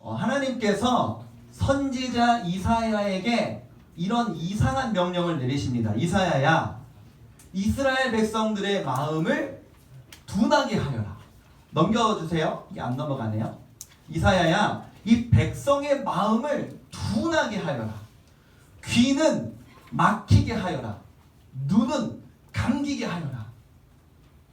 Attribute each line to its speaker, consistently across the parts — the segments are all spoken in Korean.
Speaker 1: 하나님께서 선지자 이사야에게 이런 이상한 명령을 내리십니다. 이사야야, 이스라엘 백성들의 마음을 둔하게 하여라. 넘겨주세요. 이게 안 넘어가네요. 이사야야, 이 백성의 마음을 둔하게 하여라. 귀는 막히게 하여라. 눈은 감기게 하여라.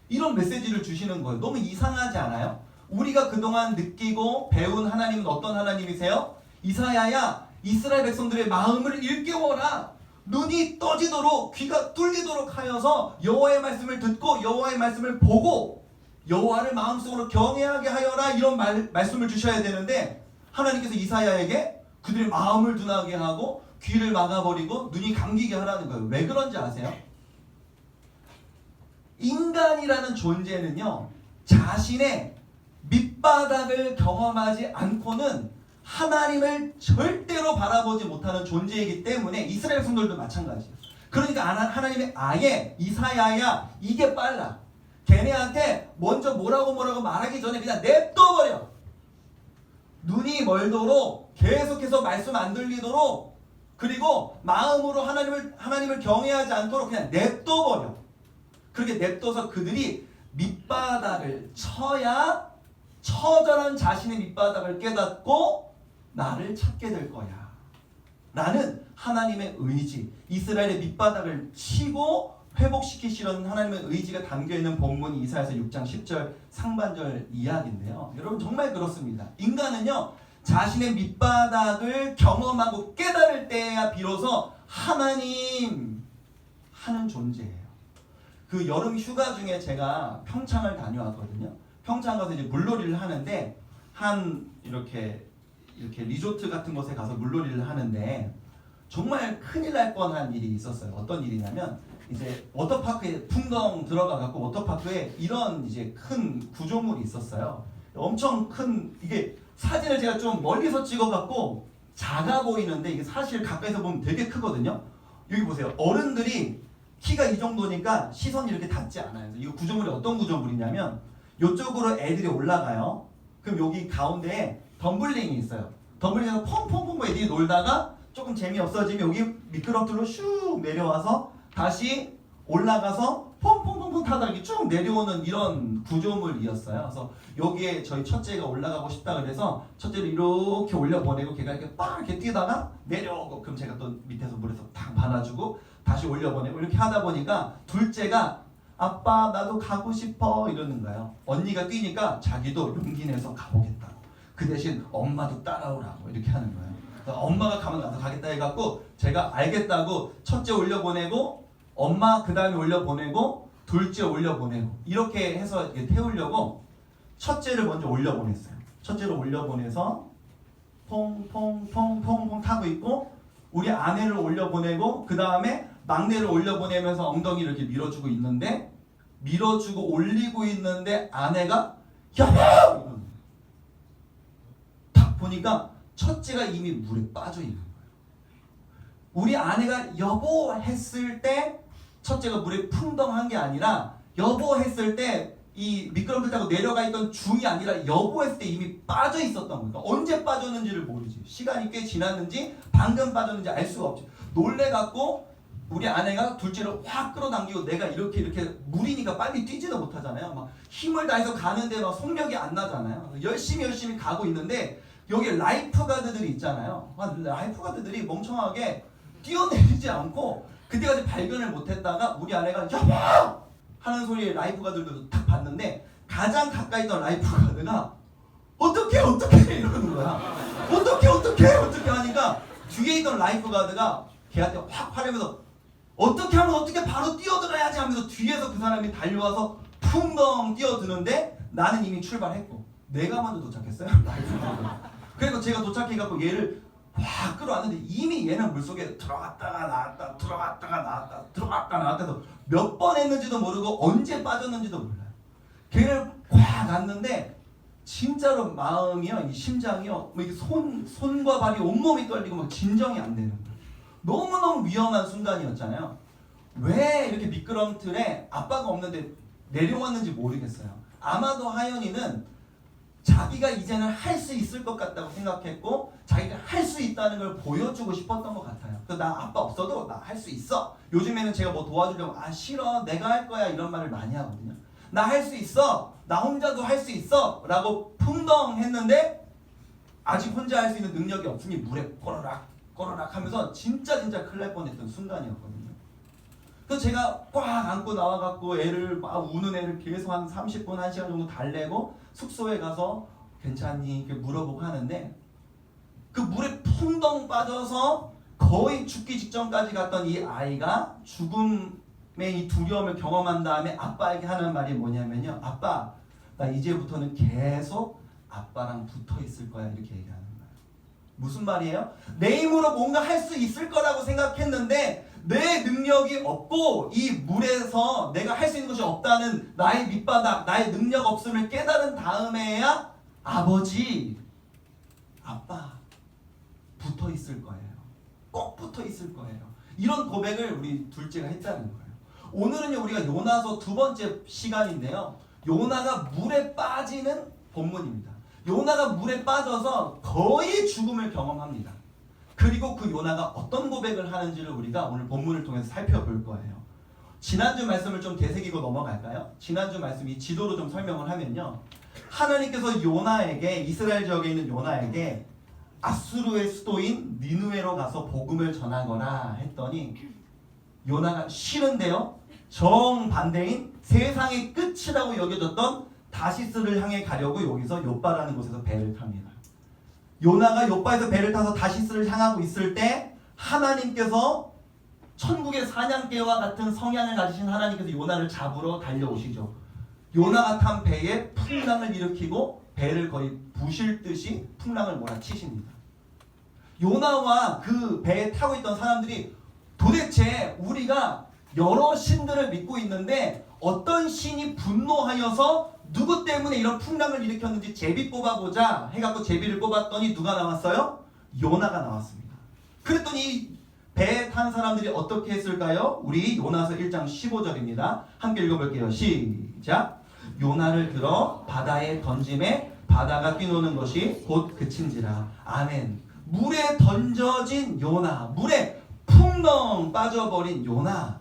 Speaker 1: 이런 메시지를 주시는 거예요. 너무 이상하지 않아요? 우리가 그동안 느끼고 배운 하나님은 어떤 하나님이세요? 이사야야, 이스라엘 백성들의 마음을 일깨워라. 눈이 떠지도록, 귀가 뚫리도록 하여서 여호와의 말씀을 듣고 여호와의 말씀을 보고 여호와를 마음속으로 경외하게 하여라. 이런 말씀을 주셔야 되는데 하나님께서 이사야에게 그들의 마음을 둔하게 하고 귀를 막아버리고 눈이 감기게 하라는 거예요. 왜 그런지 아세요? 인간이라는 존재는요, 자신의 밑바닥을 경험하지 않고는 하나님을 절대로 바라보지 못하는 존재이기 때문에 이스라엘 백성들도 마찬가지예요. 그러니까 하나님의 아예 이사야야, 이게 빨라. 걔네한테 먼저 뭐라고 말하기 전에 그냥 냅둬버려. 눈이 멀도록 계속해서 말씀 안 들리도록, 그리고 마음으로 하나님을 경외하지 않도록 그냥 냅둬버려. 그렇게 냅둬서 그들이 밑바닥을 쳐야 처절한 자신의 밑바닥을 깨닫고 나를 찾게 될 거야 라는 하나님의 의지, 이스라엘의 밑바닥을 치고 회복시키시려는 하나님의 의지가 담겨있는 본문이 이사야서 6장 10절 상반절 이야기인데요. 여러분 정말 그렇습니다. 인간은요, 자신의 밑바닥을 경험하고 깨달을 때야 비로소 하나님 하는 존재예요. 그 여름 휴가 중에 제가 평창을 다녀왔거든요. 평창 가서 이제 물놀이를 하는데 이렇게 리조트 같은 곳에 가서 물놀이를 하는데 정말 큰일 날 뻔한 일이 있었어요. 어떤 일이냐면 이제 워터파크에 풍덩 들어가 갖고 워터파크에 이런 이제 큰 구조물이 있었어요. 엄청 큰, 이게 사진을 제가 좀 멀리서 찍어 갖고 작아 보이는데 이게 사실 가까이서 보면 되게 크거든요. 여기 보세요. 어른들이 키가 이 정도니까 시선이 이렇게 닿지 않아요. 이 구조물이 어떤 구조물이냐면 이쪽으로 애들이 올라가요. 그럼 여기 가운데에 덤블링이 있어요. 덤블링에서 펑펑펑 애들이 놀다가 조금 재미없어지면 여기 미끄럼틀로 슉 내려와서 다시 올라가서 펑펑펑펑 타다 이렇게 쭉 내려오는 이런 구조물이었어요. 그래서 여기에 저희 첫째가 올라가고 싶다 그래서 첫째를 이렇게 올려보내고 걔가 이렇게 빡 이렇게 뛰다가 내려오고, 그럼 제가 또 밑에서 물에서 탁 받아주고 다시 올려보내고 이렇게 하다 보니까 둘째가 아빠 나도 가고 싶어 이러는 거예요. 언니가 뛰니까 자기도 용기 내서 가보겠다고. 그 대신 엄마도 따라오라고 이렇게 하는 거예요. 그래서 엄마가 가면 나도 가겠다 해갖고 제가 알겠다고 첫째 올려보내고 엄마 그 다음에 올려보내고 둘째 올려보내고 이렇게 해서 이렇게 태우려고 첫째를 먼저 올려보냈어요. 첫째를 올려보내서 퐁퐁퐁퐁퐁 타고 있고 우리 아내를 올려보내고 그 다음에 막내를 올려보내면서 엉덩이를 이렇게 밀어주고 있는데, 밀어주고 올리고 있는데 아내가 여보! 딱 보니까 첫째가 이미 물에 빠져 있는 거예요. 우리 아내가 여보 했을 때 첫째가 물에 풍덩한 게 아니라 여보 했을 때 이 미끄럼틀 타고 내려가 있던 중이 아니라 여보 했을 때 이미 빠져 있었던 거니까 언제 빠졌는지를 모르지. 시간이 꽤 지났는지 방금 빠졌는지 알 수가 없지. 놀래갖고 우리 아내가 둘째를 확 끌어당기고 내가 이렇게 물이니까 빨리 뛰지도 못하잖아요. 막 힘을 다해서 가는데 막 속력이 안 나잖아요. 열심히 가고 있는데 여기 라이프 가드들이 있잖아요. 라이프 가드들이 멍청하게 뛰어내리지 않고 그때까지 발견을 못했다가 우리 아내가 여보! 하는 소리에 라이프 가드들도 딱 봤는데 가장 가까이 있던 라이프 가드가 어떡해 이러는 거야. 어떡해 하니까 뒤에 있던 라이프 가드가 걔한테 확 화내면서 어떻게 하면 어떻게 바로 뛰어들어야지 하면서 뒤에서 그 사람이 달려와서 풍덩 뛰어드는데 나는 이미 출발했고 내가 먼저 도착했어요. 라이프 가드. 그래서 제가 도착해갖고 얘를 확 끌어왔는데 이미 얘는 물속에 들어갔다가 나왔다 해서 몇 번 했는지도 모르고 언제 빠졌는지도 몰라요. 걔를 꽉 갔는데 진짜로 마음이요, 이 심장이요, 뭐 이게 손과 발이 온몸이 떨리고 막 진정이 안 되는 거예요. 너무너무 위험한 순간이었잖아요. 왜 이렇게 미끄럼틀에 아빠가 없는데 내려왔는지 모르겠어요. 아마도 하연이는 자기가 이제는 할 수 있을 것 같다고 생각했고 자기가 할 수 있다는 걸 보여주고 싶었던 것 같아요. 그래서 나 아빠 없어도 나 할 수 있어. 요즘에는 제가 뭐 도와주려고 아 싫어 내가 할 거야 이런 말을 많이 하거든요. 나 할 수 있어. 나 혼자도 할 수 있어 라고 풍덩했는데 아직 혼자 할 수 있는 능력이 없으니 물에 꼬르락 꼬르락 하면서 진짜 큰일 날 뻔했던 순간이었거든요. 그래서 제가 꽉 안고 나와갖고 애를 막 우는 애를 계속 한 30분, 1시간 정도 달래고 숙소에 가서 괜찮니? 이렇게 물어보고 하는데 그 물에 풍덩 빠져서 거의 죽기 직전까지 갔던 이 아이가 죽음의 이 두려움을 경험한 다음에 아빠에게 하는 말이 뭐냐면요. 아빠, 나 이제부터는 계속 아빠랑 붙어 있을 거야. 이렇게 얘기하는 거예요. 무슨 말이에요? 내 힘으로 뭔가 할 수 있을 거라고 생각했는데 내 능력이 없고 이 물에서 내가 할 수 있는 것이 없다는 나의 밑바닥, 나의 능력 없음을 깨달은 다음에야 아버지, 아빠 붙어 있을 거예요. 꼭 붙어 있을 거예요. 이런 고백을 우리 둘째가 했다는 거예요. 오늘은요 우리가 요나서 두 번째 시간인데요. 요나가 물에 빠지는 본문입니다. 요나가 물에 빠져서 거의 죽음을 경험합니다. 그리고 그 요나가 어떤 고백을 하는지를 우리가 오늘 본문을 통해서 살펴볼 거예요. 지난주 말씀을 좀 되새기고 넘어갈까요? 지난주 말씀 이 지도로 좀 설명을 하면요. 하나님께서 요나에게 이스라엘 지역에 있는 요나에게 아수르의 수도인 니느웨로 가서 복음을 전하거라 했더니 요나가 싫은데요. 정반대인 세상의 끝이라고 여겨졌던 다시스를 향해 가려고 여기서 욥바라는 곳에서 배를 탑니다. 요나가 욥바에서 배를 타서 다시스를 향하고 있을 때 하나님께서 천국의 사냥개와 같은 성향을 가지신 하나님께서 요나를 잡으러 달려오시죠. 요나가 탄 배에 풍랑을 일으키고 배를 거의 부실 듯이 풍랑을 몰아치십니다. 요나와 그 배에 타고 있던 사람들이 도대체 우리가 여러 신들을 믿고 있는데 어떤 신이 분노하여서 누구 때문에 이런 풍랑을 일으켰는지 제비 뽑아보자 해갖고 제비를 뽑았더니 누가 나왔어요? 요나가 나왔습니다. 그랬더니 배에 탄 사람들이 어떻게 했을까요? 우리 요나서 1장 15절입니다. 함께 읽어볼게요. 시작. 요나를 들어 바다에 던짐에 바다가 뛰노는 것이 곧 그친지라. 아멘. 물에 던져진 요나, 물에 풍덩 빠져버린 요나.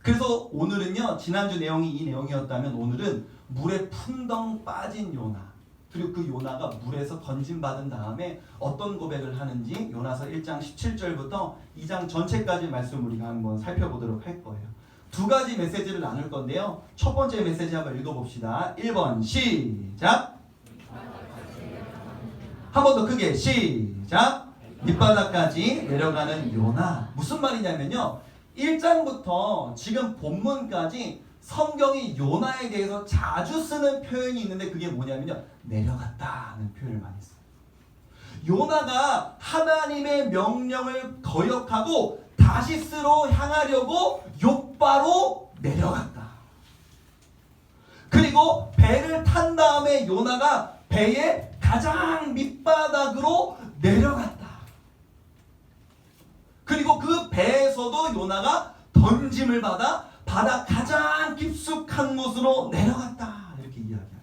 Speaker 1: 그래서 오늘은요, 지난주 내용이 이 내용이었다면 오늘은 물에 풍덩 빠진 요나, 그리고 그 요나가 물에서 던짐받은 다음에 어떤 고백을 하는지 요나서 1장 17절부터 2장 전체까지 말씀 우리가 한번 살펴보도록 할 거예요. 두 가지 메시지를 나눌 건데요. 첫 번째 메시지 한번 읽어봅시다. 1번 시작. 한 번 더 크게 시작. 밑바닥까지 내려가는 요나. 무슨 말이냐면요, 1장부터 지금 본문까지 성경이 요나에 대해서 자주 쓰는 표현이 있는데 그게 뭐냐면요, 내려갔다는 표현을 많이 써요. 요나가 하나님의 명령을 거역하고 다시스로 향하려고 욥바로 내려갔다. 그리고 배를 탄 다음에 요나가 배의 가장 밑바닥으로 내려갔다. 그리고 그 배에서도 요나가 던짐을 받아 바다 가장 깊숙한 곳으로 내려갔다. 이렇게 이야기합니다.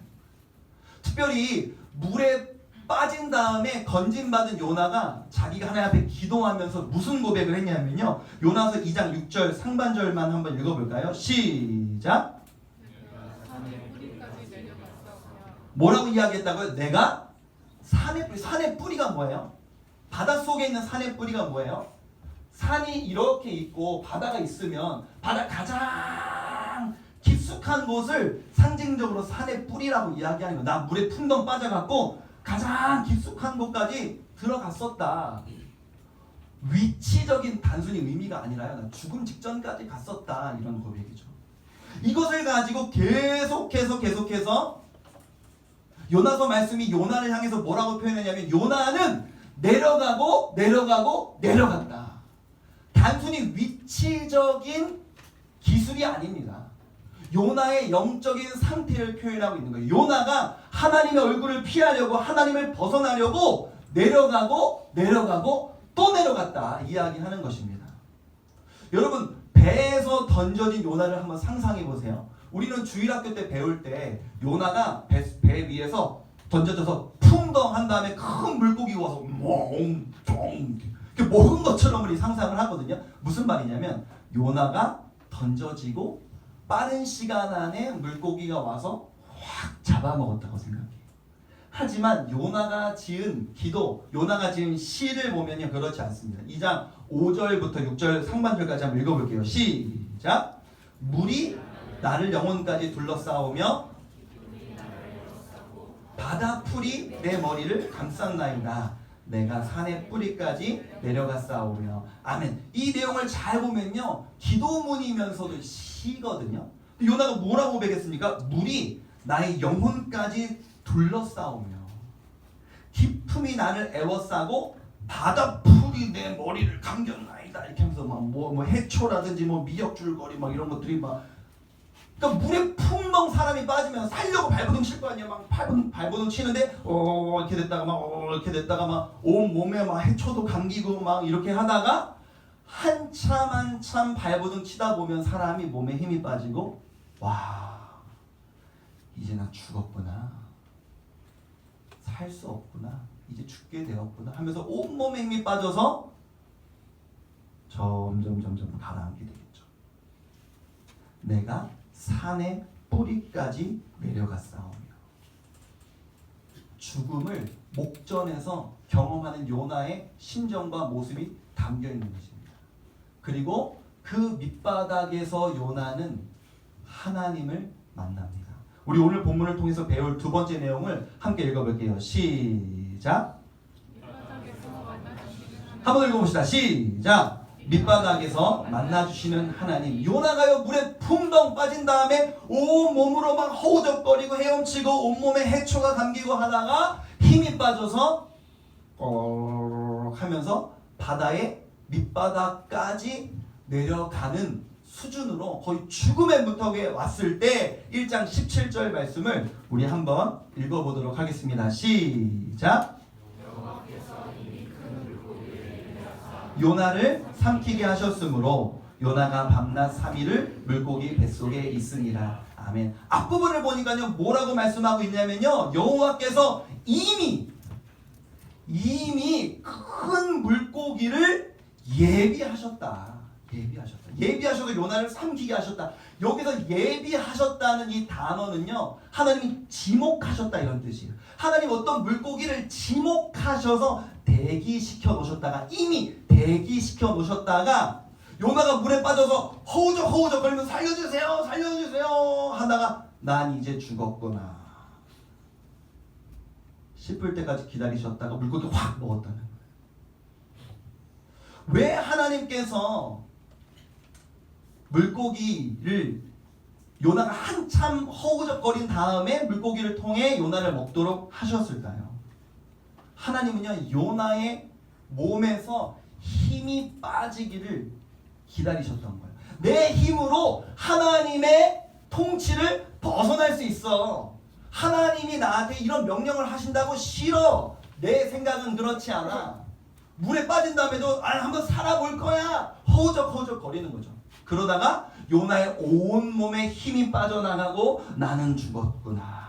Speaker 1: 특별히 물에 빠진 다음에 건짐받은 요나가 자기가 하나님 앞에 기도하면서 무슨 고백을 했냐면요, 요나서 2장 6절 상반절만 한번 읽어볼까요? 시작. 뭐라고 이야기했다고요? 내가 산의 뿌리가 뭐예요? 바닷속에 있는 산의 뿌리가 뭐예요? 산이 이렇게 있고 바다가 있으면 바다 가장 깊숙한 곳을 상징적으로 산의 뿌리라고 이야기하는 거예요. 나 물에 풍덩 빠져갖고 가장 깊숙한 곳까지 들어갔었다. 위치적인 단순히 의미가 아니라요, 나 죽음 직전까지 갔었다, 이런 고백이죠. 이것을 가지고 계속해서 요나서 말씀이 요나를 향해서 뭐라고 표현했냐면 요나는 내려갔다. 단순히 위치적인 기술이 아닙니다. 요나의 영적인 상태를 표현하고 있는 거예요. 요나가 하나님의 얼굴을 피하려고, 하나님을 벗어나려고 내려가고 또 내려갔다 이야기하는 것입니다. 여러분, 배에서 던져진 요나를 한번 상상해 보세요. 우리는 주일학교 때 배울 때 요나가 배 위에서 던져져서 풍덩 한 다음에 큰 물고기가 와서 멍덩 먹은 것처럼 우리 상상을 하거든요. 무슨 말이냐면 요나가 던져지고 빠른 시간 안에 물고기가 와서 확 잡아먹었다고 생각해요. 하지만 요나가 지은 기도, 요나가 지은 시를 보면요 그렇지 않습니다. 2장 5절부터 6절 상반절까지 한번 읽어볼게요. 시작. 물이 나를 영혼까지 둘러싸오며 바다 풀이 내 머리를 감쌌나이다. 내가 산의 뿌리까지 내려갔사오며. 아멘. 이 내용을 잘 보면요 기도문이면서도 시거든요. 요나가 뭐라고 고백했습니까? 물이 나의 영혼까지 둘러싸오며 기품이 나를 애워싸고 바다 풀이 내 머리를 감겼나이다. 이렇게 하면서 뭐 해초라든지 뭐 미역줄거리 막 이런 것들이 막, 그러니까 물에 풍덩 사람이 빠지면 살려고 발버둥 칠 거 아니야. 막 발버둥 치는데 이렇게 됐다가 막 이렇게 됐다가 막 온 몸에 막 해초도 감기고 막 이렇게 하다가 한참 발버둥 치다 보면 사람이 몸에 힘이 빠지고 와 이제 나 죽었구나, 살 수 없구나, 이제 죽게 되었구나 하면서 온몸에 힘이 빠져서 점점 가라앉게 되겠죠. 내가 산의 뿌리까지 내려갔사오며. 죽음을 목전에서 경험하는 요나의 심정과 모습이 담겨 있는 것입니다. 그리고 그 밑바닥에서 요나는 하나님을 만납니다. 우리 오늘 본문을 통해서 배울 두 번째 내용을 함께 읽어볼게요. 시작. 한번 읽어봅시다. 시작. 밑바닥에서 만나주시는 하나님. 요나가요 물에 풍덩 빠진 다음에 온몸으로 막 허우적거리고 헤엄치고 온몸에 해초가 감기고 하다가 힘이 빠져서 하면서 바다의 밑바닥까지 내려가는 수준으로 거의 죽음의 문턱에 왔을 때 1장 17절 말씀을 우리 한번 읽어보도록 하겠습니다. 시작. 요나를 삼키게 하셨으므로 요나가 밤낮 3일을 물고기 뱃속에 있으니라. 아멘. 앞부분을 보니까요 뭐라고 말씀하고 있냐면요 여호와께서 이미 큰 물고기를 예비하셨다. 예비하셔서 요나를 삼키게 하셨다. 여기서 예비하셨다는 이 단어는요 하나님이 지목하셨다 이런 뜻이에요. 하나님 어떤 물고기를 지목하셔서 대기시켜 놓으셨다가, 이미 대기시켜 놓으셨다가 요나가 물에 빠져서 허우적 거리면서 살려주세요 하다가 난 이제 죽었구나 싶을 때까지 기다리셨다가 물고기 확 먹었다는 거예요. 왜 하나님께서 물고기를 요나가 한참 허우적거린 다음에 물고기를 통해 요나를 먹도록 하셨을까요? 하나님은요 요나의 몸에서 힘이 빠지기를 기다리셨던 거예요. 내 힘으로 하나님의 통치를 벗어날 수 있어. 하나님이 나한테 이런 명령을 하신다고 싫어. 내 생각은 그렇지 않아. 물에 빠진 다음에도 한번 살아볼 거야. 허우적 거리는 거죠. 그러다가 요나의 온몸에 힘이 빠져나가고 나는 죽었구나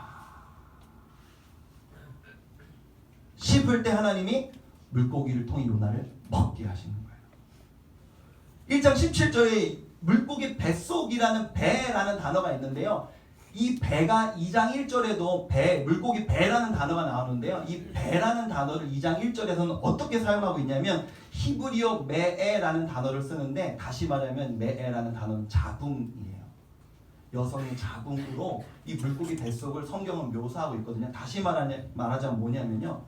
Speaker 1: 싶을 때 하나님이 물고기를 통해 요나를 먹게 하시는 거예요. 1장 17절에 물고기 뱃속이라는 배라는 단어가 있는데요. 이 배가 2장 1절에도 물고기 배라는 단어가 나오는데요. 이 배라는 단어를 2장 1절에서는 어떻게 사용하고 있냐면 히브리어 메에라는 단어를 쓰는데, 다시 말하면 메에라는 단어는 자궁이에요. 여성의 자궁으로 이 물고기 뱃속을 성경은 묘사하고 있거든요. 다시 말하자면 뭐냐면요.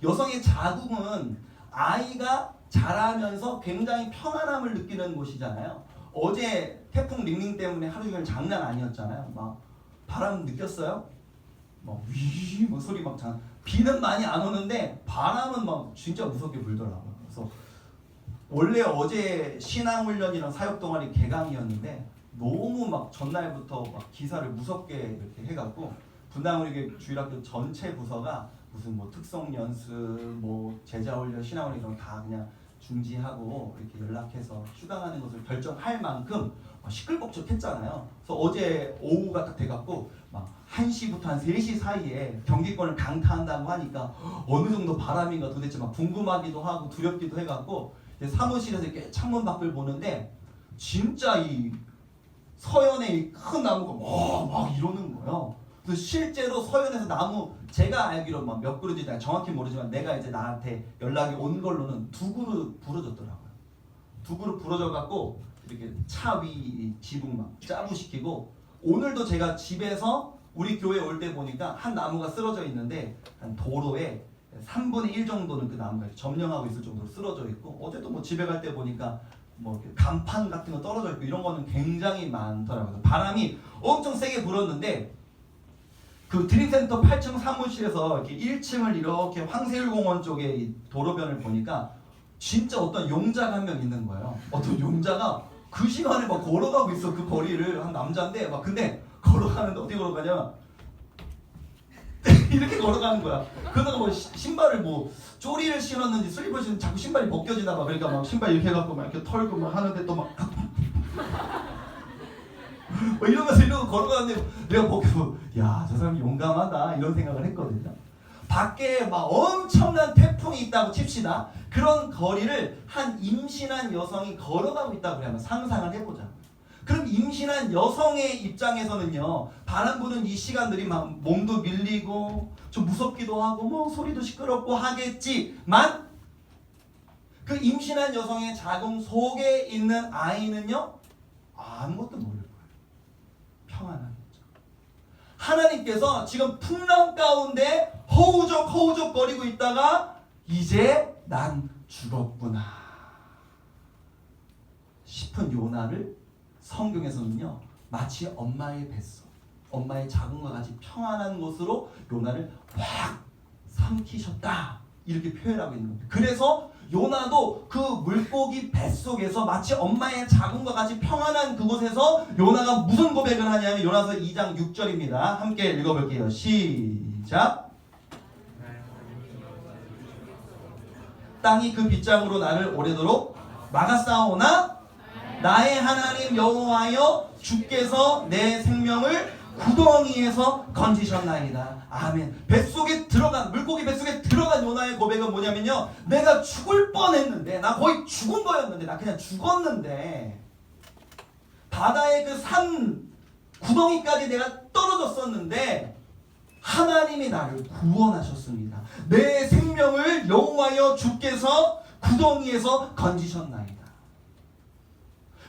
Speaker 1: 여성의 자궁은 아이가 자라면서 굉장히 평안함을 느끼는 곳이잖아요. 어제 태풍 링링 때문에 하루 종일 장난 아니었잖아요. 막 바람 느꼈어요? 막 위 소리 막 비는 많이 안 오는데 바람은 막 진짜 무섭게 불더라고요. 그래서 원래 어제 신앙훈련이랑 사역동아리 개강이었는데 너무 막 전날부터 막 기사를 무섭게 이렇게 해갖고 분당우리 주일학교 전체 부서가 무슨 뭐 특성 연습, 뭐 제자훈련, 신앙훈련 이런 거 다 그냥 중지하고 이렇게 연락해서 휴가 가는 것을 결정할 만큼 시끌벅적했잖아요. 그래서 어제 오후가 딱 돼갖고 막 1시부터 한 3시 사이에 경기권을 강타한다고 하니까 어느 정도 바람인가 도대체 막 궁금하기도 하고 두렵기도 해갖고 사무실에서 이렇게 창문 밖을 보는데 진짜 이 서현의 큰 나무가 막 이러는 거예요. 그래서 실제로 서현에서 나무 제가 알기로 막 몇 그루인지 정확히 모르지만 내가 이제 나한테 연락이 온 걸로는 2그루 부러졌더라고요. 2그루 부러져 갖고 이렇게 차 위 지붕 막 짜부시키고 오늘도 제가 집에서 우리 교회 올 때 보니까 한 나무가 쓰러져 있는데 한 도로에 3분의 1 정도는 그 나무가 점령하고 있을 정도로 쓰러져 있고 어제도 뭐 집에 갈 때 보니까 뭐 간판 같은 거 떨어져 있고 이런 거는 굉장히 많더라고요. 바람이 엄청 세게 불었는데 그 드림센터 8층 사무실에서 이렇게 1층을 이렇게 황새율공원 쪽에 이 도로변을 보니까 진짜 어떤 용자가 한 명 있는 거예요. 어떤 용자가 그 시간에 막 걸어가고 있어. 그 거리를 한 남자인데 막 근데 걸어가는데 어떻게 걸어가냐 이렇게 걸어가는 거야. 그러다가 뭐 신발을 뭐 쪼리를 신었는지 슬리퍼를 신었는지 자꾸 신발이 벗겨지나 봐. 그러니까 막 신발 이렇게 해갖고 막 이렇게 털고 막 하는데 또 막 이러면서 이러고 걸어가는데 내가 보고 야, 저 사람이 용감하다 이런 생각을 했거든요. 밖에 막 엄청난 태풍이 있다고 칩시다. 그런 거리를 한 임신한 여성이 걸어가고 있다고 그러면 상상을 해보자. 그럼 임신한 여성의 입장에서는요, 바람 부는 이 시간들이 막 몸도 밀리고 좀 무섭기도 하고 뭐 소리도 시끄럽고 하겠지만 그 임신한 여성의 자궁 속에 있는 아이는요 아무것도 모를 거예요. 평안하겠죠. 하나님께서 지금 풍랑 가운데 허우적 거리고 있다가 이제 난 죽었구나 싶은 요나를 성경에서는요 마치 엄마의 뱃속, 엄마의 자궁과 같이 평안한 곳으로 요나를 확 삼키셨다 이렇게 표현하고 있는 겁니다. 그래서 요나도 그 물고기 뱃속에서 마치 엄마의 자궁과 같이 평안한 그곳에서 요나가 무슨 고백을 하냐면 요나서 2장 6절입니다. 함께 읽어볼게요. 시작. 땅이 그 빗장으로 나를 오래도록 막았사오나 나의 하나님 여호와여 주께서 내 생명을 구덩이에서 건지셨나이다. 아멘. 뱃속에 들어간 물고기 뱃속에 들어간 요나의 고백은 뭐냐면요, 내가 죽을 뻔했는데, 나 거의 죽은 거였는데, 나 그냥 죽었는데 바다의 그 산 구덩이까지 내가 떨어졌었는데 하나님이 나를 구원하셨습니다. 내 생명을 여호와여 주께서 구덩이에서 건지셨나이다.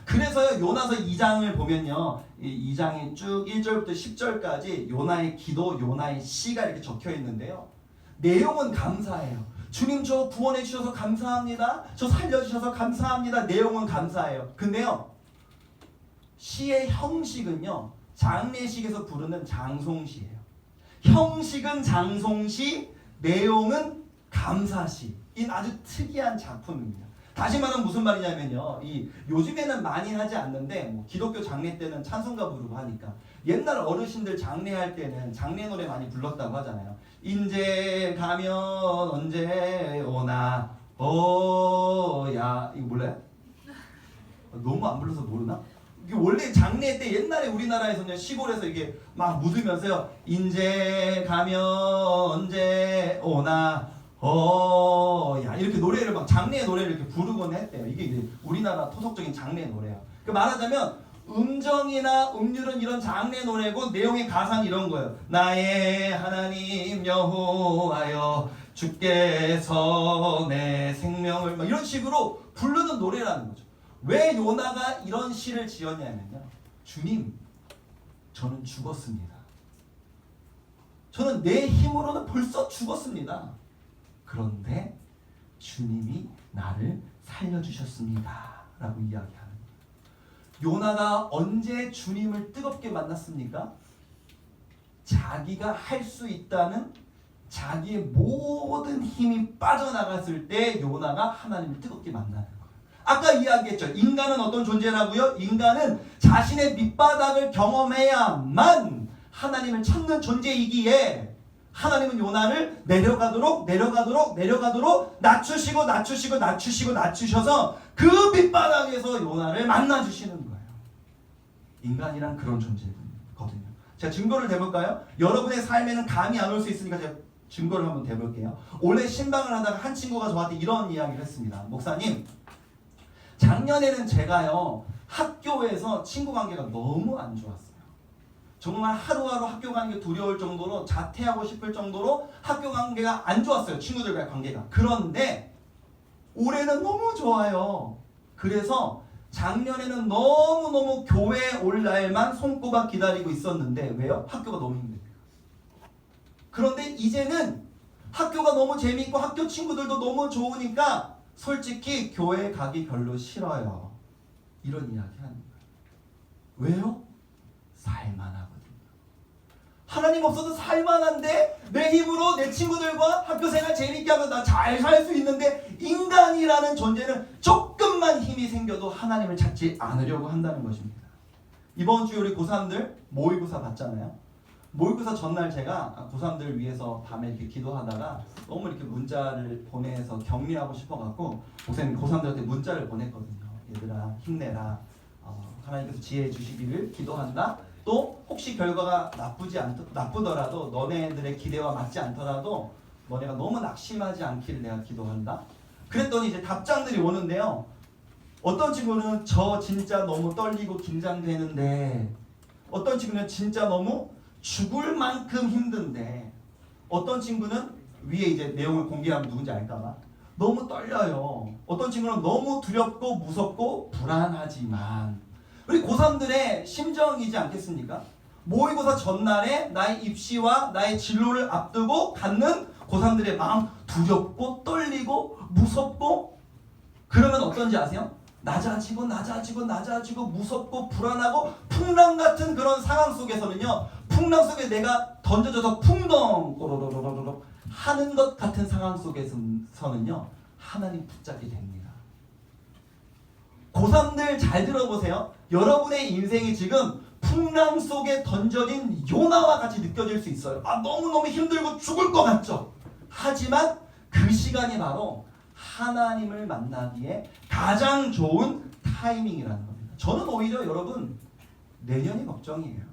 Speaker 1: 그래서 요나서 2장을 보면요, 이 2장이 쭉 1절부터 10절까지 요나의 기도, 요나의 시가 이렇게 적혀 있는데요, 내용은 감사해요. 주님 저 구원해 주셔서 감사합니다. 저 살려주셔서 감사합니다. 내용은 감사해요. 근데요, 시의 형식은요, 장례식에서 부르는 장송시예요. 형식은 장송시, 내용은 감사시. 이 아주 특이한 작품입니다. 다시 말하면 무슨 말이냐면요, 이 요즘에는 많이 하지 않는데 뭐 기독교 장례 때는 찬송가 부르고 하니까 옛날 어르신들 장례할 때는 장례 노래 많이 불렀다고 하잖아요. 인제 가면 언제 오나 야 이거 몰라요? 너무 안 불러서 모르나? 이게 원래 장례 때 옛날에 우리나라에서는 시골에서 이게 막 묻으면서요, 인제 가면 언제 오나 야 이렇게 노래를 막 장례 노래를 이렇게 부르곤 했대요. 이게 이제 우리나라 토속적인 장례 노래예요. 그 말하자면 음정이나 음률은 이런 장례 노래고 내용의 가사는 이런 거예요. 나의 하나님 여호와여 주께서 내 생명을 막 이런 식으로 부르는 노래라는 거죠. 왜 요나가 이런 시를 지었냐면요, 주님 저는 죽었습니다. 저는 내 힘으로는 벌써 죽었습니다. 그런데 주님이 나를 살려주셨습니다 라고 이야기하는 거예요. 요나가 언제 주님을 뜨겁게 만났습니까? 자기가 할 수 있다는 자기의 모든 힘이 빠져나갔을 때 요나가 하나님을 뜨겁게 만나는 거예요. 아까 이야기했죠. 인간은 어떤 존재라고요? 인간은 자신의 밑바닥을 경험해야만 하나님을 찾는 존재이기에 하나님은 요나를 내려가도록 낮추셔서 그 밑바닥에서 요나를 만나주시는 거예요. 인간이란 그런 존재거든요. 제가 증거를 대볼까요? 여러분의 삶에는 감이 안 올 수 있으니까 제가 증거를 한번 대볼게요. 올해 신방을 하다가 한 친구가 저한테 이런 이야기를 했습니다. 목사님, 작년에는 제가요 학교에서 친구 관계가 너무 안 좋았어요. 정말 하루하루 학교 가는 게 두려울 정도로, 자퇴하고 싶을 정도로 학교 관계가 안 좋았어요. 친구들과의 관계가. 그런데 올해는 너무 좋아요. 그래서 작년에는 너무너무 교회에 올 날만 손꼽아 기다리고 있었는데, 왜요? 학교가 너무 힘들어요. 그런데 이제는 학교가 너무 재밌고 학교 친구들도 너무 좋으니까 솔직히 교회 가기 별로 싫어요. 이런 이야기 하는 거예요. 왜요? 살만하거든요. 하나님 없어도 살만한데 내 힘으로 내 친구들과 학교 생활 재밌게 하면 나 잘 살 수 있는데, 인간이라는 존재는 조금만 힘이 생겨도 하나님을 찾지 않으려고 한다는 것입니다. 이번 주에 우리 고3들 모의고사 봤잖아요. 모의고사 전날 제가 고3들 위해서 밤에 이렇게 기도하다가 너무 이렇게 문자를 보내서 격려하고 싶어갖고 목사님 고3들한테 문자를 보냈거든요. 얘들아 힘내라. 하나님께서 지혜 주시기를 기도한다. 또 혹시 결과가 나쁘더라도 너네들의 기대와 맞지 않더라도 너네가 너무 낙심하지 않기를 내가 기도한다. 그랬더니 이제 답장들이 오는데요. 어떤 친구는 저 진짜 너무 떨리고 긴장되는데, 어떤 친구는 진짜 너무 죽을 만큼 힘든데, 어떤 친구는 위에 이제 내용을 공개하면 누군지 알까봐 너무 떨려요. 어떤 친구는 너무 두렵고 무섭고 불안하지만, 우리 고3들의 심정이지 않겠습니까? 모의고사 전날에 나의 입시와 나의 진로를 앞두고 갖는 고3들의 마음, 두렵고 떨리고 무섭고, 그러면 어떤지 아세요? 낮아지고 무섭고 불안하고 풍랑 같은 그런 상황 속에서는요, 풍랑 속에 내가 던져져서 풍덩 꼬로로로로로 하는 것 같은 상황 속에서는요 하나님 붙잡게 됩니다. 고3들 잘 들어보세요. 여러분의 인생이 지금 풍랑 속에 던져진 요나와 같이 느껴질 수 있어요. 너무너무 힘들고 죽을 것 같죠? 하지만 그 시간이 바로 하나님을 만나기에 가장 좋은 타이밍이라는 겁니다. 저는 오히려 여러분 내년이 걱정이에요.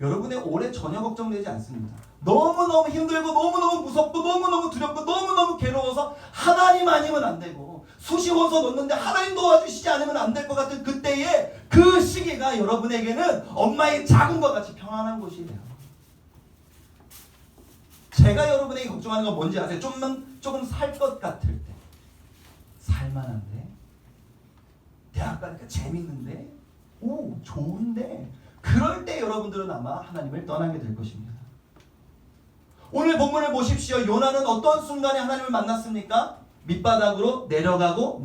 Speaker 1: 여러분의 올해 전혀 걱정되지 않습니다. 너무너무 힘들고 너무너무 무섭고 너무너무 두렵고 너무너무 괴로워서 하나님 아니면 안 되고 수시원서 넣는데 하나님 도와주시지 않으면 안 될 것 같은 그때의 그 시기가 여러분에게는 엄마의 자궁과 같이 평안한 곳이에요. 제가 여러분에게 걱정하는 건 뭔지 아세요? 조금 살 것 같을 때, 살만한데, 대학 가니까 재밌는데, 좋은데, 그럴 때 여러분들은 아마 하나님을 떠나게 될 것입니다. 오늘 본문을 보십시오. 요나는 어떤 순간에 하나님을 만났습니까? 밑바닥으로 내려가서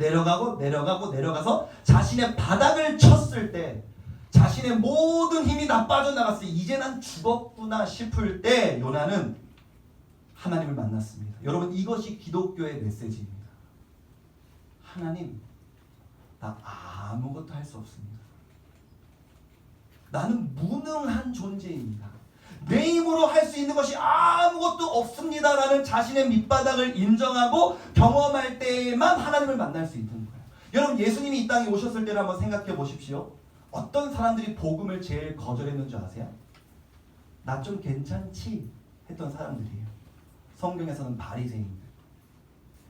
Speaker 1: 자신의 바닥을 쳤을 때, 자신의 모든 힘이 다 빠져나갔을 때, 이제 난 죽었구나 싶을 때 요나는 하나님을 만났습니다. 여러분, 이것이 기독교의 메시지입니다. 하나님, 나 아무것도 할 수 없습니다. 나는 무능한 존재입니다. 내 힘으로 할 수 있는 것이 아무것도 없습니다라는 자신의 밑바닥을 인정하고 경험할 때에만 하나님을 만날 수 있는 거예요. 여러분, 예수님이 이 땅에 오셨을 때를 한번 생각해 보십시오. 어떤 사람들이 복음을 제일 거절했는 줄 아세요? 나 좀 괜찮지? 했던 사람들이에요. 성경에서는 바리새인들.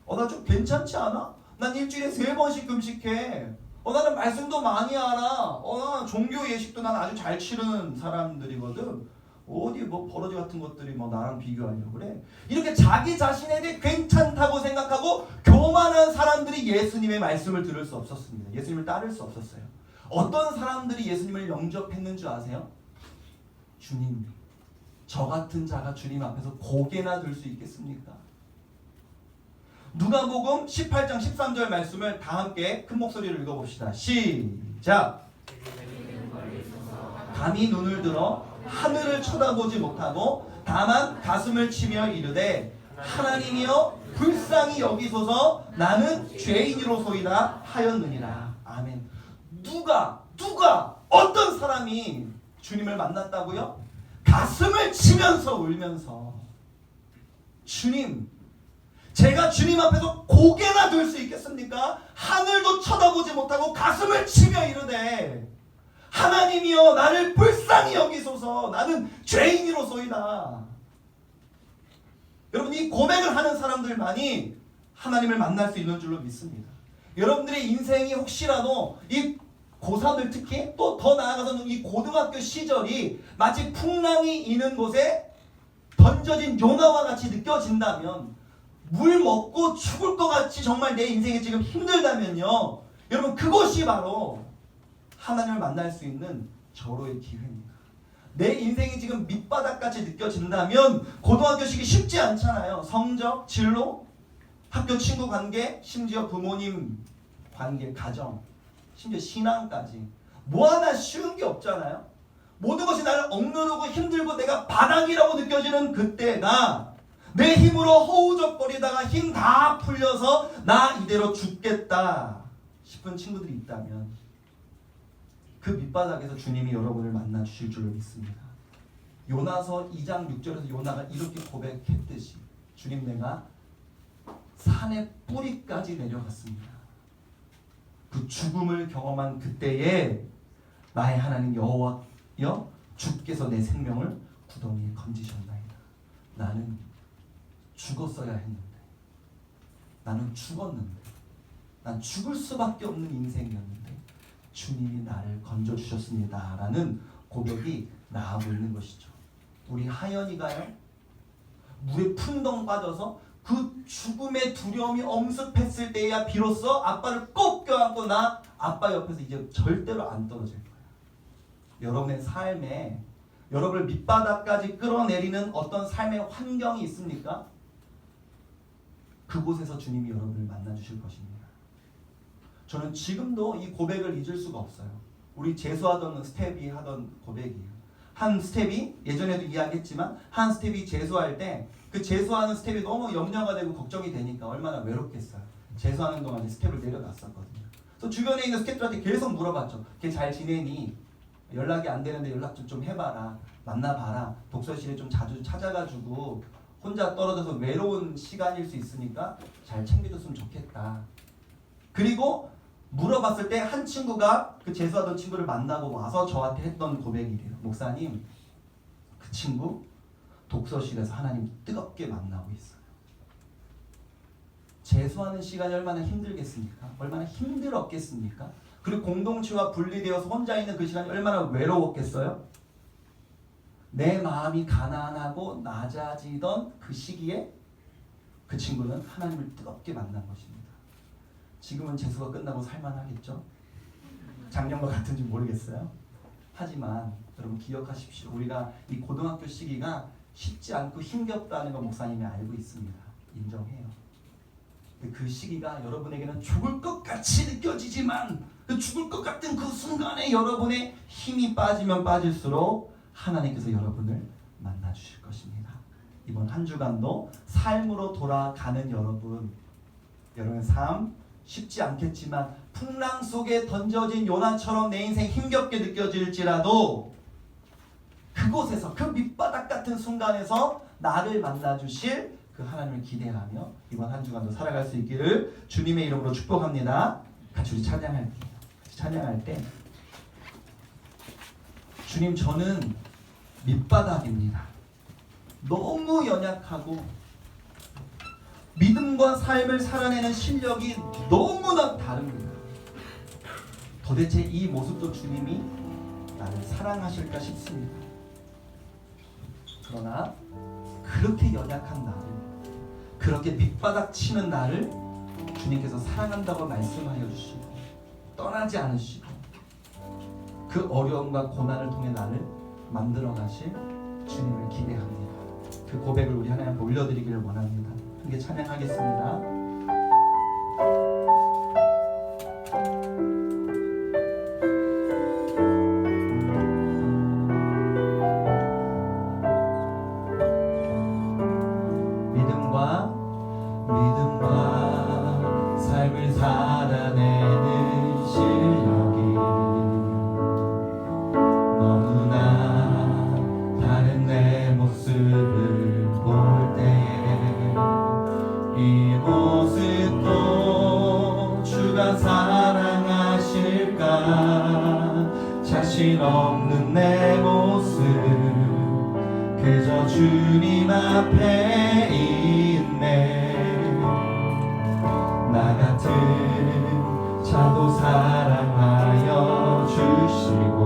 Speaker 1: 나 좀 괜찮지 않아? 난 일주일에 3번씩 금식해. 나는 말씀도 많이 알아. 난 종교 예식도 난 아주 잘 치르는 사람들이거든. 어디 버러지 같은 것들이 나랑 비교하려고 그래. 이렇게 자기 자신에 대해 괜찮다고 생각하고 교만한 사람들이 예수님의 말씀을 들을 수 없었습니다. 예수님을 따를 수 없었어요. 어떤 사람들이 예수님을 영접했는 줄 아세요? 주님, 저 같은 자가 주님 앞에서 고개나 들 수 있겠습니까? 누가복음 18장 13절 말씀을 다 함께 큰 목소리로 읽어봅시다. 시작! 감히 눈을 들어 하늘을 쳐다보지 못하고 다만 가슴을 치며 이르되 하나님이여 불쌍히 여기소서 나는 죄인이로소이다 하였느니라. 아멘. 누가 어떤 사람이 주님을 만났다고요? 가슴을 치면서 울면서 주님, 제가 주님 앞에서 고개나 들 수 있겠습니까? 하늘도 쳐다보지 못하고 가슴을 치며 이르되 하나님이여 나를 불쌍히 여기소서, 나는 죄인이로소이다. 여러분, 이 고백을 하는 사람들만이 하나님을 만날 수 있는 줄로 믿습니다. 여러분들의 인생이 혹시라도 이 고3들 특히 또 더 나아가서는 이 고등학교 시절이 마치 풍랑이 있는 곳에 던져진 요나와 같이 느껴진다면, 물 먹고 죽을 것 같이 정말 내 인생이 지금 힘들다면요, 여러분 그것이 바로 하나님을 만날 수 있는 절호의 기회입니다. 내 인생이 지금 밑바닥같이 느껴진다면 고등학교 시기 쉽지 않잖아요. 성적, 진로, 학교 친구 관계, 심지어 부모님 관계, 가정, 심지어 신앙까지 뭐 하나 쉬운 게 없잖아요. 모든 것이 나를 억누르고 힘들고 내가 바닥이라고 느껴지는 그때가 내 힘으로 허우적거리다가 힘 다 풀려서 나 이대로 죽겠다 싶은 친구들이 있다면 그 밑바닥에서 주님이 여러분을 만나 주실 줄로 믿습니다. 요나서 2장 6절에서 요나가 이렇게 고백했듯이, 주님, 내가 산의 뿌리까지 내려갔습니다. 그 죽음을 경험한 그때에 나의 하나님 여호와여, 주께서 내 생명을 구덩이에 건지셨나이다. 나는 죽었어야 했는데, 나는 죽었는데, 난 죽을 수밖에 없는 인생이었는데 주님이 나를 건져주셨습니다 라는 고백이 나하고 있는 것이죠. 우리 하연이가요, 물에 풍덩 빠져서 그 죽음의 두려움이 엄습했을 때야 비로소 아빠를 꼭 껴안고 나 아빠 옆에서 이제 절대로 안 떨어질 거예요. 여러분의 삶에 여러분을 밑바닥까지 끌어내리는 어떤 삶의 환경이 있습니까? 그곳에서 주님이 여러분을 만나 주실 것입니다. 저는 지금도 이 고백을 잊을 수가 없어요. 우리 재수하던 스텝이 하던 고백이에요. 한 스텝이, 예전에도 이야기했지만 한 스텝이 재수할 때 그 재수하는 스텝이 너무 염려가 되고 걱정이 되니까 얼마나 외롭겠어요. 재수하는 동안 스텝을 내려놨었거든요. 그래서 주변에 있는 스텝들한테 계속 물어봤죠. 걔 잘 지내니? 연락이 안 되는데 연락 좀 해봐라. 만나봐라. 독서실에 좀 자주 찾아가지고 혼자 떨어져서 외로운 시간일 수 있으니까 잘 챙겨줬으면 좋겠다. 그리고 물어봤을 때 한 친구가 그 재수하던 친구를 만나고 와서 저한테 했던 고백이래요. 목사님, 그 친구 독서실에서 하나님 뜨겁게 만나고 있어요. 재수하는 시간이 얼마나 힘들겠습니까? 얼마나 힘들었겠습니까? 그리고 공동체와 분리되어서 혼자 있는 그 시간이 얼마나 외로웠겠어요? 내 마음이 가난하고 낮아지던 그 시기에 그 친구는 하나님을 뜨겁게 만난 것입니다. 지금은 재수가 끝나고 살만하겠죠? 작년과 같은지 모르겠어요. 하지만 여러분 기억하십시오. 우리가 이 고등학교 시기가 쉽지 않고 힘겹다는 거 목사님이 알고 있습니다. 인정해요. 그 시기가 여러분에게는 죽을 것 같이 느껴지지만 그 죽을 것 같은 그 순간에 여러분의 힘이 빠지면 빠질수록 하나님께서 여러분을 만나 주실 것입니다. 이번 한 주간도 삶으로 돌아가는 여러분의 삶 쉽지 않겠지만 풍랑 속에 던져진 요나처럼 내 인생 힘겹게 느껴질지라도 그곳에서, 그 밑바닥 같은 순간에서 나를 만나 주실 그 하나님을 기대하며 이번 한 주간도 살아갈 수 있기를 주님의 이름으로 축복합니다. 같이 우리 찬양할게요. 찬양할 때, 주님, 저는 밑바닥입니다. 너무 연약하고 믿음과 삶을 살아내는 실력이 너무나 다릅니다. 도대체 이 모습도 주님이 나를 사랑하실까 싶습니다. 그러나 그렇게 연약한 나를, 그렇게 밑바닥 치는 나를 주님께서 사랑한다고 말씀하여 주시고 떠나지 않으시고 그 어려움과 고난을 통해 나를 만들어 가실 주님을 기대합니다. 그 고백을 우리 하나님 앞에 올려드리기를 원합니다. 함께 찬양하겠습니다.
Speaker 2: 삶을 살아내는 실력이 너무나 다른 내 모습을 볼 때에 주님 앞에 있네. 나 같은 자도 사랑하여 주시고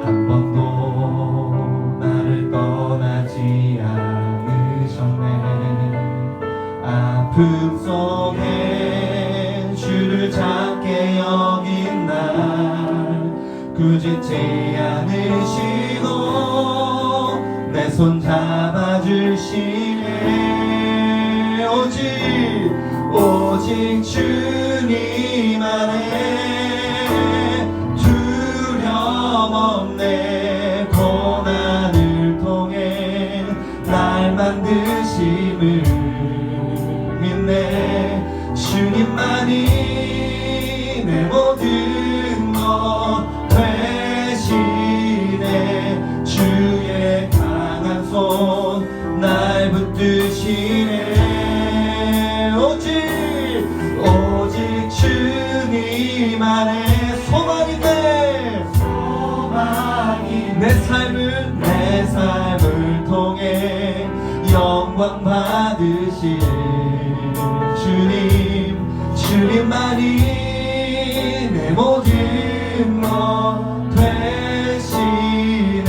Speaker 2: 한 번도 나를 떠나지 않으셨네. 아픔 속에 주를 작게 여긴 날 꾸짖지 않으시고 내 손 잡아주시네. 오직 주님 안에 두려움 없네. 고난을 통해 날 만드심을 믿네. 주님만이 내 모든 것 되시네. 주의 강한 손 날 붙드시네. 오직 주님 안에 소망인데 내 삶을 통해 영광 받으실 주님만이 내 모든 것 되시네.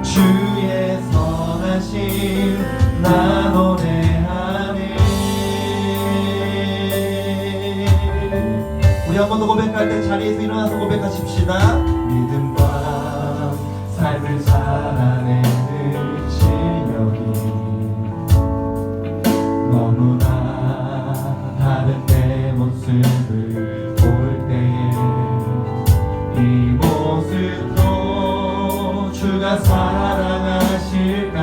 Speaker 2: 주의 선하심 나 노래하네. 우리 한 번 더 고백할 때 자리에서 일어나서 고백하십시다. 믿음과 삶을 살아내는 실력이 너무나 다른 내 모습을 볼 때에 이 모습도 주가 사랑하실까.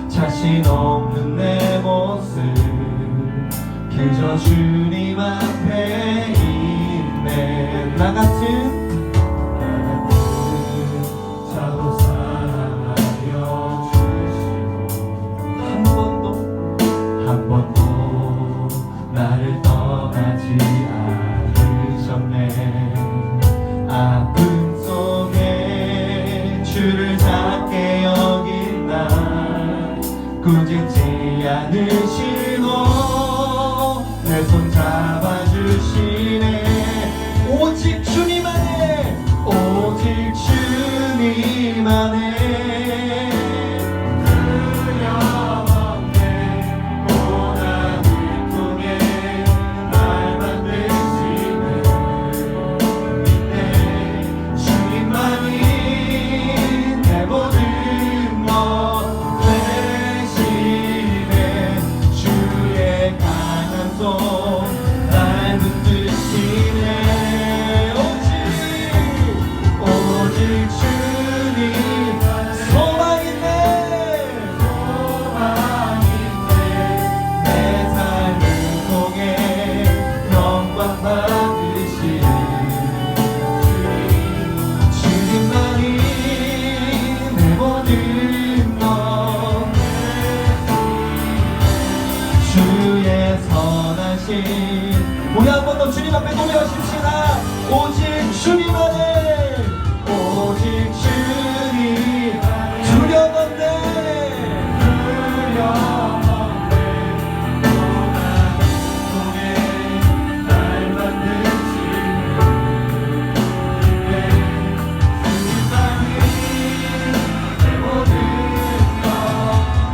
Speaker 2: 자신 없는 내 모습 그저 주님 앞에 있네. 나 같은 자도 사랑하여 주시고 한 번도 나를 떠나지 않으셨네. 아픔 속에 주를 작게 여긴 날 꾸짖지 않으시고 내 손 잡아주시네. 오직 주님 안에 두려움 없네. 고난을 통해 날 만드심을 믿네. 주님만이 내 모든 것 되시네. 주의 강한 손 날 붙드시네. 오직 주님 소망있네. 내 삶을 통해 영광 받으신 주님만이 내 모든 것 주의 선하신. 우리 한 번 더 주님 앞에 노래하십시다. 오직 주님 안에 주님 두려움 없네. 고난 속에 날 만드시네. 주님만이 내 모든 것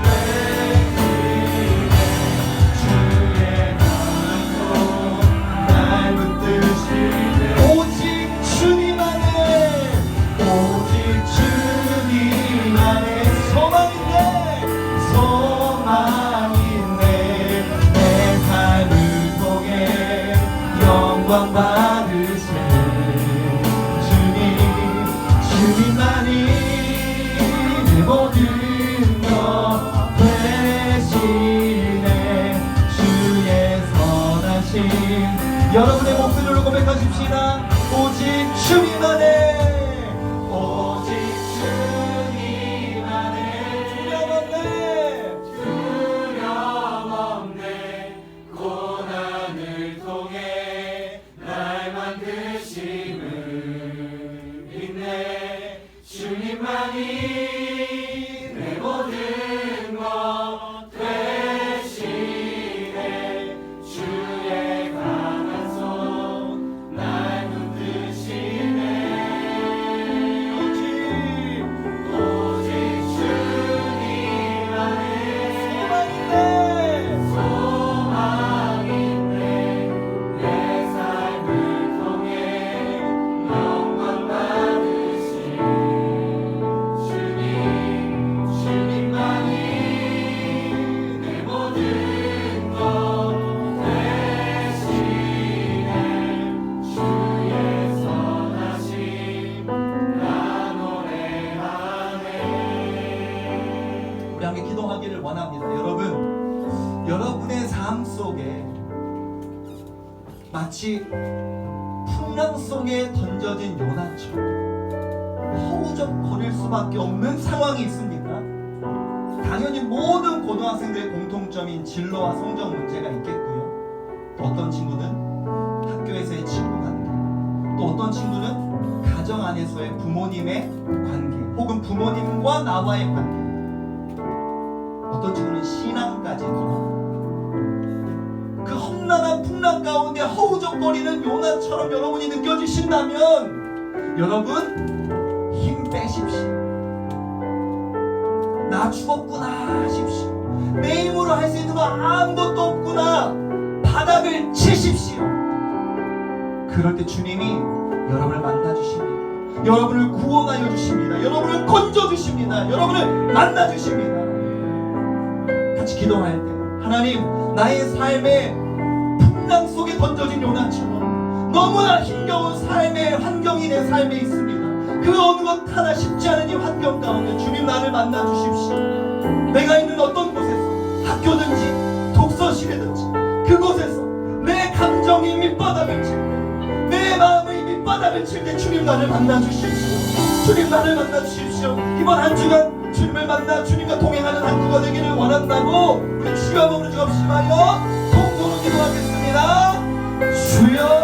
Speaker 2: 되시네. 주의 강한 손 날 붙드시네. 오직 주님 안에 소망있네. 내 삶을 통해 영광 받으신 주님만이 내 모든 것 되시네. 주의 선하심 여러분의 목소리로 고백하십시다. 오직 주님 안에 두려움 없네. 고난을 통해 날 만드심을 믿네. 주님만이
Speaker 1: 우리 함께 기도하기를 원합니다. 여러분, 여러분의 삶 속에 마치 풍랑 속에 던져진 요나처럼 허우적거릴 수밖에 없는 상황이 있습니까? 당연히 모든 고등학생들의 공통점인 진로와 성적 문제가 있겠고요. 또 어떤 친구는 학교에서의 친구 관계, 또 어떤 친구는 가정 안에서의 부모님의 관계, 혹은 부모님과 나와의 관계, 어떤 친구는 신앙까지도. 그 험난한 풍랑 가운데 허우적거리는 요나처럼 여러분이 느껴지신다면 여러분 힘 빼십시오. 나 죽었구나 하십시오. 내 힘으로 할 수 있는 거 아무것도 없구나. 바닥을 치십시오. 그럴 때 주님이 여러분을 만나주십니다. 여러분을 구원하여 주십니다. 여러분을 건져주십니다. 여러분을 만나주십니다. 같이 기도할 때 하나님, 나의 삶의 풍랑 속에 던져진 요나처럼 너무나 힘겨운 삶의 환경이 내 삶에 있습니다. 그 어느 것 하나 쉽지 않은 이 환경 가운데 주님 나를 만나 주십시오. 내가 있는 어떤 곳에서, 학교든지 독서실이든지 그곳에서 내 감정이 밑바닥을 칠 때, 내 마음의 밑바닥을 칠 때 주님 나를 만나 주십시오. 주님 나를 만나 주십시오. 이번 한 주간 주님을 만나 주님과 동행하는 한 주가 되기를 원한다고 우리 주여 몸을 좀 심하여 통도로 기도하겠습니다. 주여